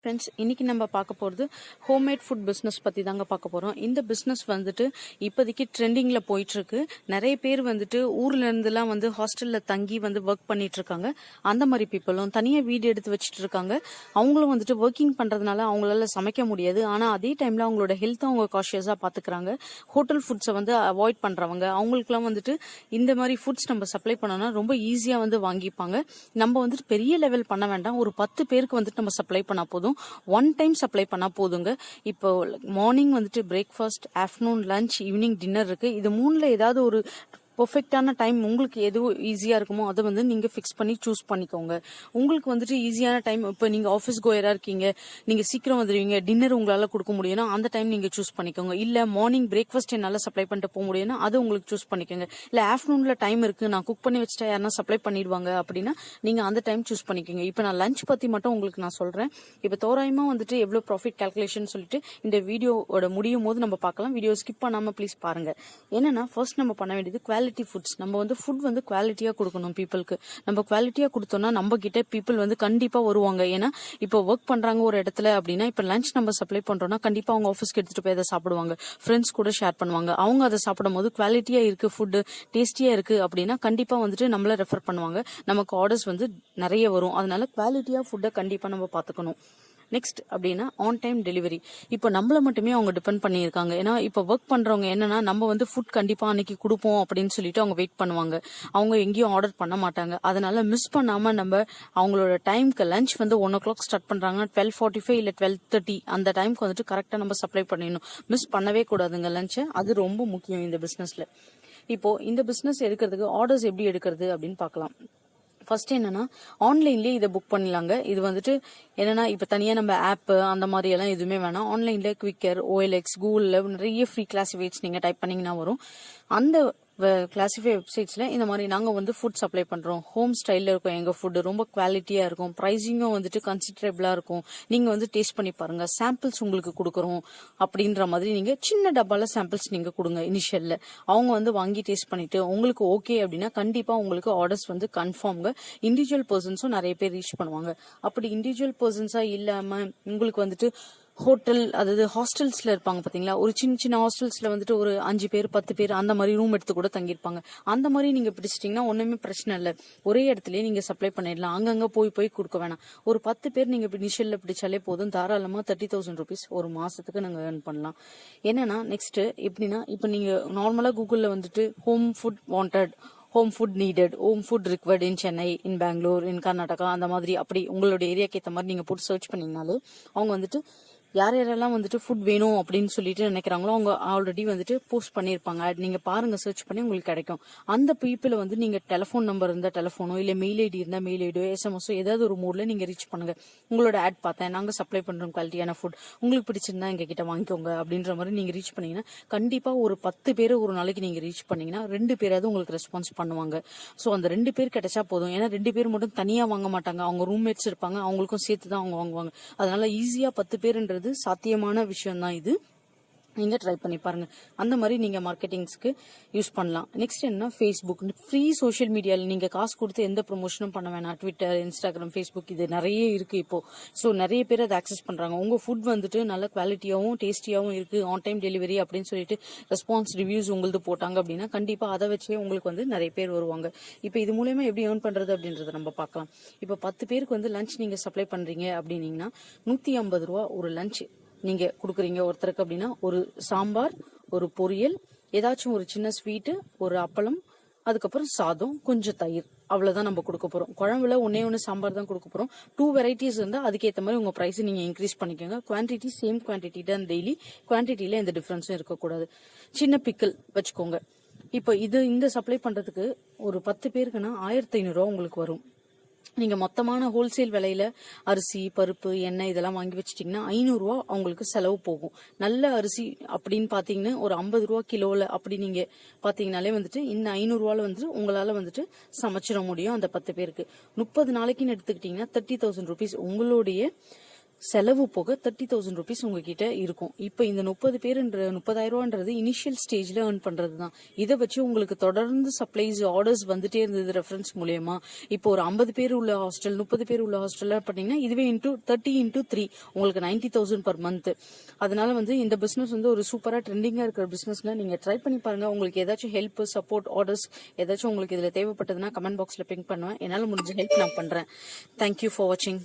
Friends, இன்னைக்கு நம்ம பார்க்க போகிறது ஹோம்மேட் ஃபுட் பிஸ்னஸ் பற்றி தாங்க பார்க்க போகிறோம். இந்த பிஸ்னஸ் வந்துட்டு இப்போதைக்கு ட்ரெண்டிங்கில் போயிட்டுருக்கு. நிறைய பேர் வந்துட்டு ஊர்லேருந்துலாம் வந்து ஹாஸ்டலில் தங்கி வந்து ஒர்க் பண்ணிட்டு இருக்காங்க. அந்த மாதிரி பீப்புளும் தனியாக வீடு எடுத்து வச்சுட்டு இருக்காங்க. அவங்களும் வந்துட்டு ஒர்க்கிங் பண்ணுறதுனால அவங்களால சமைக்க முடியாது. ஆனால் அதே டைமில் அவங்களோட ஹெல்த்தை அவங்க காஷியஸாக பார்த்துக்கிறாங்க. ஹோட்டல் ஃபுட்ஸை வந்து அவாய்ட் பண்ணுறவங்க அவங்களுக்குலாம் வந்துட்டு இந்த மாதிரி ஃபுட்ஸ் நம்ம சப்ளை பண்ணோன்னா ரொம்ப ஈஸியாக வந்து வாங்கிப்பாங்க. நம்ம வந்துட்டு பெரிய லெவல் பண்ண வேண்டாம். ஒரு 10 பேருக்கு வந்துட்டு நம்ம சப்ளை பண்ணால் போதும். ஒன் டைம் சப்ளை பண்ணா போதுங்க. இப்போ மார்னிங் வந்துட்டு breakfast, afternoon lunch, evening dinner இருக்கு. இது மூணுல ஏதாவது ஒரு பர்ஃபெக்டான டைம் உங்களுக்கு எது ஈஸியா இருக்குமோ அதை வந்து நீங்க ஃபிக்ஸ் பண்ணி சூஸ் பண்ணிக்கோங்க. உங்களுக்கு வந்துட்டு ஈஸியான டைம், இப்போ நீங்க ஆஃபீஸ் கோயரா இருக்கீங்க, நீங்க சீக்கிரம் வந்துடுவீங்க, டின்னர் உங்களால கொடுக்க முடியும்னா அந்த டைம் நீங்க சூஸ் பண்ணிக்கோங்க. இல்ல மார்னிங் பிரேக்ஃபாஸ்ட் என்னால சப்ளை பண்ணிட்டு போக முடியும்னா அது உங்களுக்கு சூஸ் பண்ணிக்கோங்க. இல்ல ஆஃப்டர்நூன்ல டைம் இருக்கு, நான் குக் பண்ணி வச்சுட்டா யாருன்னா சப்ளை பண்ணிடுவாங்க அப்படின்னா நீங்க அந்த டைம் சூஸ் பண்ணிக்கோங்க. இப்போ நான் லஞ்ச் பத்தி மட்டும் உங்களுக்கு நான் சொல்றேன். இப்போ தோராயமா வந்துட்டு எவ்வளவு ப்ராஃபிட் கால்குலேஷன் சொல்லிட்டு இந்த வீடியோவோட முடியும் போது நம்ம பார்க்கலாம். வீடியோ ஸ்கிப் பண்ணாம ப்ளீஸ் பாருங்க. என்னன்னா ஃபர்ஸ்ட் நம்ம பண்ண வேண்டியது குவாலிட்டி ஃபுட்ஸ். நம்ம வந்து ஃபுட் வந்து குவாலிட்டியா கொடுக்கணும் பீப்புளுக்கு. நம்ம குவாலிட்டியா கொடுத்தோம்னா நம்ம கிட்ட பீப்புள் வந்து கண்டிப்பா வருவாங்க. ஏன்னா இப்போ ஒர்க் பண்றாங்க ஒரு இடத்துல அப்படின்னா, இப்போ லஞ்ச் நம்ம சப்ளை பண்றோம்னா கண்டிப்பா அவங்க ஆஃபீஸ்க்கு எடுத்துட்டு போய் அதை சாப்பிடுவாங்க, ஃப்ரெண்ட்ஸ் கூட ஷேர் பண்ணுவாங்க. அவங்க அதை சாப்பிடும் போது குவாலிட்டியா இருக்கு, ஃபுட் டேஸ்டியா இருக்கு அப்படின்னா கண்டிப்பா வந்துட்டு நம்மள ரெஃபர் பண்ணுவாங்க. நமக்கு ஆர்டர்ஸ் வந்து நிறைய வரும். அதனால குவாலிட்டியா ஃபுட்டை கண்டிப்பா நம்ம பாத்துக்கணும். நெக்ஸ்ட் அப்படின்னா ஆன் டைம் டெலிவரி. இப்போ நம்மள மட்டுமே அவங்க டிபெண்ட் பண்ணியிருக்காங்க. ஏன்னா இப்போ ஒர்க் பண்றவங்க என்னன்னா நம்ம வந்து ஃபுட் கண்டிப்பா அன்னைக்கு கொடுப்போம் அப்படின்னு சொல்லிட்டு அவங்க வெயிட் பண்ணுவாங்க. அவங்க எங்கேயும் ஆர்டர் பண்ண மாட்டாங்க. அதனால மிஸ் பண்ணாம நம்ம அவங்களோட டைம்க்கு லஞ்ச் வந்து 1 o'clock ஸ்டார்ட் பண்றாங்கன்னா 12:45 இல்ல 12:30 அந்த டைம்க்கு வந்துட்டு கரெக்டா நம்ம சப்ளை பண்ணிடணும். மிஸ் பண்ணவே கூடாதுங்க லஞ்சை. அது ரொம்ப முக்கியம் இந்த பிசினஸ்ல. இப்போ இந்த பிசினஸ் எடுக்கிறதுக்கு ஆர்டர்ஸ் எப்படி எடுக்கிறது அப்படின்னு பார்க்கலாம். ஃபர்ஸ்ட் என்னன்னா ஆன்லைன்லயே இதை புக் பண்ணலாங்க. இது வந்துட்டு என்னன்னா இப்ப தனியா நம்ம ஆப் அந்த மாதிரி எல்லாம் எதுவுமே வேணாம். ஆன்லைன்ல குவிக்கர், OLX, கூகுள்ல நிறைய ஃப்ரீ கிளாசிஃபைட்ஸ் நீங்க டைப் பண்ணீங்கன்னா வரும். அந்த கிளாசிஃபை வெப்சைட்ஸ்ல இந்த மாதிரி நாங்க வந்து ஃபுட் சப்ளை பண்றோம், ஹோம் ஸ்டைல்ல இருக்கும் எங்க ஃபுட், ரொம்ப குவாலிட்டியா இருக்கும், பிரைசிங்கும் வந்துட்டு கன்சிடரபிளா இருக்கும், நீங்க வந்து டேஸ்ட் பண்ணி பாருங்க, சாம்பிள்ஸ் உங்களுக்கு கொடுக்குறோம் அப்படின்ற மாதிரி நீங்க சின்ன டப்பால சாம்பிள்ஸ் நீங்க கொடுங்க இனிஷியல்ல. அவங்க வந்து வாங்கி டேஸ்ட் பண்ணிட்டு உங்களுக்கு ஓகே அப்படின்னா கண்டிப்பா உங்களுக்கு ஆர்டர்ஸ் வந்து கன்ஃபார்ம்ங்க. இண்டிவிஜுவல் பர்சன்ஸும் நிறைய பேர் ரீச் பண்ணுவாங்க. அப்படி இண்டிவிஜுவல் பர்சன்ஸா இல்லாம உங்களுக்கு வந்துட்டு ஹோட்டல், அதாவது ஹாஸ்டல்ஸ்ல இருப்பாங்க பாத்தீங்களா, ஒரு சின்ன சின்ன ஹாஸ்டல்ஸ்ல வந்துட்டு ஒரு 5 பேர் 10 பேர் அந்த மாதிரி ரூம் எடுத்து கூட தங்கியிருப்பாங்க. அந்த மாதிரி நீங்க பிடிச்சிட்டீங்கன்னா ஒண்ணுமே பிரச்சனை இல்லை. ஒரே இடத்துலயே நீங்க சப்ளை பண்ணிடலாம். அங்கங்க போய் கொடுக்க வேணாம். ஒரு 10 பேர் நீங்க இனிஷியல்ல பிடிச்சாலே போதும். தாராளமா 30,000 rupees ஒரு மாசத்துக்கு நாங்க ஏர்ன் பண்ணலாம். என்னன்னா நெக்ஸ்ட் எப்படின்னா, இப்ப நீங்க நார்மலா கூகுள்ல வந்துட்டு home food wanted, home food needed, home food required in Chennai, in Bangalore, in Karnataka அந்த மாதிரி அப்படி உங்களோட ஏரியாக்கு ஏற்ற மாதிரி நீங்க போட்டு சர்ச் பண்ணீங்கனாலே அவங்க வந்துட்டு யார் யாரெல்லாம் வந்துட்டு ஃபுட் வேணும் அப்படின்னு சொல்லிட்டு நினைக்கிறாங்களோ அவங்க ஆல்ரெடி வந்துட்டு போஸ்ட் பண்ணிருப்பாங்க. நீங்க பாருங்க, சர்ச் பண்ணி உங்களுக்கு கிடைக்கும். அந்த பீப்புளை வந்து நீங்க டெலிஃபோன் நம்பர் இருந்தா டெலிஃபோனோ இல்ல மெயில் ஐடி இருந்தா மெயில் ஐடியோ எஸ்எம்எஸோ ஏதாவது ஒரு மூட்ல நீங்க ரீச் பண்ணுங்க. உங்களோட ஆட் பார்த்தேன், நாங்க சப்ளை பண்றோம் குவாலிட்டியான ஃபுட், உங்களுக்கு பிடிச்சிருந்தா எங்க கிட்ட வாங்கிக்கோங்க அப்படின்ற மாதிரி நீங்க ரீச் பண்ணீங்கன்னா கண்டிப்பா ஒரு 10 பேர் ஒரு நாளைக்கு நீங்க ரீச் பண்ணீங்கன்னா 2 பேராவது உங்களுக்கு ரெஸ்பான்ஸ் பண்ணுவாங்க. சோ அந்த 2 பேர் கிடைச்சா போதும். ஏன்னா 2 பேர் மட்டும் தனியா வாங்க மாட்டாங்க, அவங்க ரூம்மேட்ஸ் இருப்பாங்க, அவங்களுக்கும் சேர்த்து தான் அவங்க வாங்குவாங்க. அதனால ஈஸியா 10 பேருன்றது சாத்தியமான விஷயம் தான். இது நீங்க ட்ரை பண்ணி பாருங்க. அந்த மாதிரி நீங்க மார்க்கெட்டிங்ஸ்க்கு யூஸ் பண்ணலாம். நெக்ஸ்ட் என்ன, ஃபேஸ்புக் ஃப்ரீ சோஷியல் மீடியால நீங்க காசு கொடுத்து எந்த ப்ரொமோஷனும் பண்ண வேணாம். ட்விட்டர், இன்ஸ்டாகிராம், ஃபேஸ்புக் இது நிறைய இருக்கு இப்போ. ஸோ நிறைய பேர் அதை ஆக்சஸ் பண்றாங்க. உங்க ஃபுட் வந்துட்டு நல்ல குவாலிட்டியாவும் டேஸ்டியாவும் இருக்கு, ஆன் டைம் டெலிவரி அப்படின்னு சொல்லிட்டு ரெஸ்பான்ஸ் ரிவ்யூஸ் உங்களுக்கு போட்டாங்க அப்படின்னா கண்டிப்பா அதை வச்சே உங்களுக்கு வந்து நிறைய பேர் வருவாங்க. இப்போ இது மூலமா எப்படி ஏர்ன் பண்றது அப்படின்றத நம்ம பார்க்கலாம். இப்போ 10 பேருக்கு வந்து லஞ்ச் நீங்க சப்ளை பண்றீங்க அப்படின்னீங்கன்னா 150 ரூபா ஒரு லஞ்ச் நீங்க குடுக்குறீங்க ஒருத்தருக்கு அப்படின்னா, ஒரு சாம்பார், ஒரு பொரியல், ஏதாச்சும் ஒரு சின்ன ஸ்வீட்டு, ஒரு அப்பளம், அதுக்கப்புறம் சாதம், கொஞ்சம் தயிர், அவ்வளவுதான் நம்ம கொடுக்க போறோம். குழம்புல ஒண்ணு சாம்பார் தான் கொடுக்க போறோம். 2 வெரைட்டிஸ் இருந்தா அதுக்கேற்ற மாதிரி உங்க பிரைஸ் நீங்க இன்க்ரீஸ் பண்ணிக்கோங்க. குவான்டிட்டி சேம் குவான்டிட்டி தான் டெய்லி. குவான்டிட்டியில எந்த டிஃபரன்ஸும் இருக்கக்கூடாது. சின்ன பிக்கல் வச்சுக்கோங்க. இப்போ இந்த சப்ளை பண்றதுக்கு ஒரு 10 பேருக்குன்னா 1500 ரூபா உங்களுக்கு வரும். நீங்க மொத்தமான ஹோல்சேல் விலையில அரிசி, பருப்பு, எண்ணெய் இதெல்லாம் வாங்கி வச்சிட்டீங்கன்னா 500 ரூபா அவங்களுக்கு செலவு போகும். நல்ல அரிசி அப்படின்னு பாத்தீங்கன்னா ஒரு 50 ரூபா கிலோல அப்படி நீங்க பாத்தீங்கன்னாலே வந்துட்டு இந்த 500 ரூபால வந்துட்டு உங்களால வந்துட்டு சமைச்சிட முடியும் அந்த 10 பேருக்கு. 30 நாளைக்குன்னு எடுத்துக்கிட்டீங்கன்னா 30,000 rupees உங்களுடைய செலவு போக 30,000 ருபீஸ் உங்ககிட்ட இருக்கும். இப்போ இந்த 30,000 ரூபான்றது இனிஷியல் ஸ்டேஜ்ல ஏர்ன் பண்றது தான். இதை வச்சு உங்களுக்கு தொடர்ந்து சப்ளைஸ் ஆர்டர்ஸ் வந்துட்டே இருந்தது ரெஃபரன்ஸ் மூலியமா. இப்போ ஒரு 50 பேர் உள்ள ஹாஸ்டல் 30 பேர் உள்ள ஹாஸ்டல்ல பண்ணீங்கன்னா இதுவே 30 × 3 உங்களுக்கு 90,000 per month. அதனால வந்து இந்த பிசினஸ் வந்து ஒரு சூப்பரா ட்ரெண்டிங்கா இருக்கிற பிசினஸ்ல நீங்க ட்ரை பண்ணி பாருங்க. உங்களுக்கு ஏதாச்சும் ஹெல்ப் சப்போர்ட் ஆர்டர்ஸ் ஏதாச்சும் உங்களுக்கு இதுல தேவைப்பட்டதுன்னா கமெண்ட் பாக்ஸ்ல பிங்க் பண்ணுவேன். என்னால முடிஞ்ச ஹெல்ப் நான் பண்றேன். தேங்க்யூ ஃபார் வாட்சிங்.